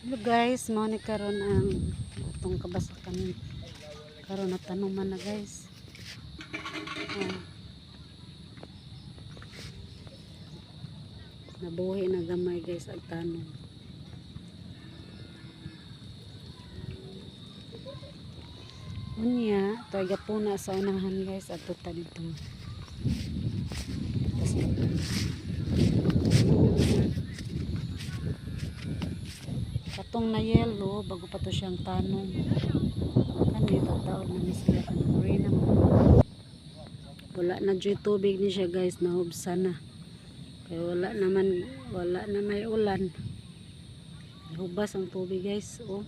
Hello guys, mo ni karon ang itong kabasakan karon na tanuman na guys. Nabuhi na gamay guys ang tanom. Unya, taga puna sa unahan guys at tuta dito. Katong na yellow bago pa to siyang tanong. Kanito taon na ni siya green na. Wala na dyan tubig ni siya guys, nahubsa na. Kaya wala na may ulan. Hubas ang tubig guys. Oh.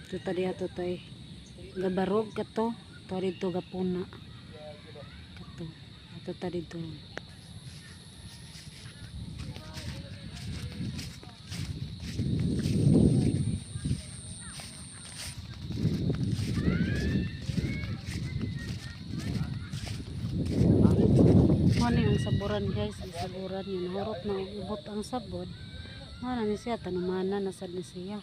Ito tadi ato tayo. Gabarog ka to. Ito dito gapuna. Ito tadi to. Ano yung saburan guys, ang saburan yun, harot na ubot ang sabon. Ano ni siya, tanumana na sad ni siya.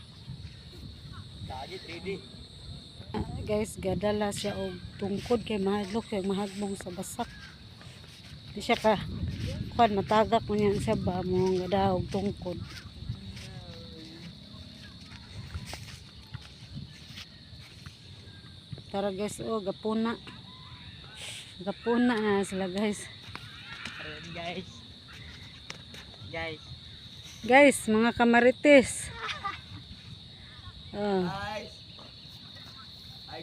Guys, gadala siya og tungkod kay mahadlok kay mahagbong sa basak. Di siya ka kuan matagak mo niya siya ba mo gada og tungkod. Tara guys, oh gapuna. Gapuna na sila guys. Guys, mga kamarites. Oh. Hi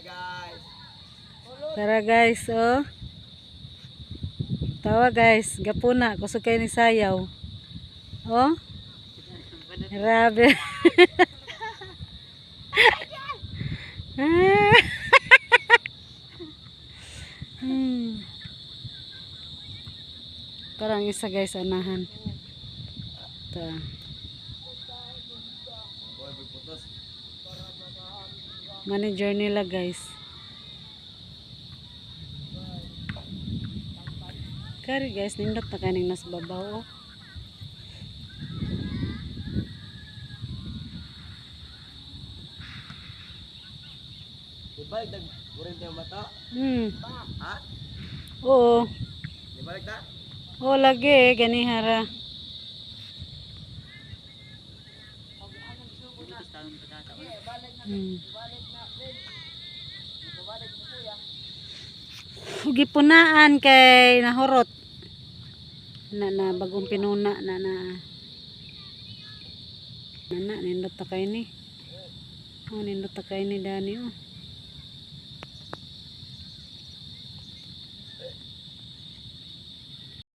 guys. Tara guys, oh. Tawa guys, gapuna kusog kay ni sayaw. Oh. Grabe. Parang isa guys anahan. Ta. Manager nila guys. Kari guys, nindot na kaning nas babaw. Oh. Dibalik dag kurente yung mata. Ha? Oo. Dibalik ta? Oh, lagi ganihara. Gipunaan kay nahurot. Na bagong pinuna na nindot ta kay ni. Oh, nindot ta kay ni dani oh.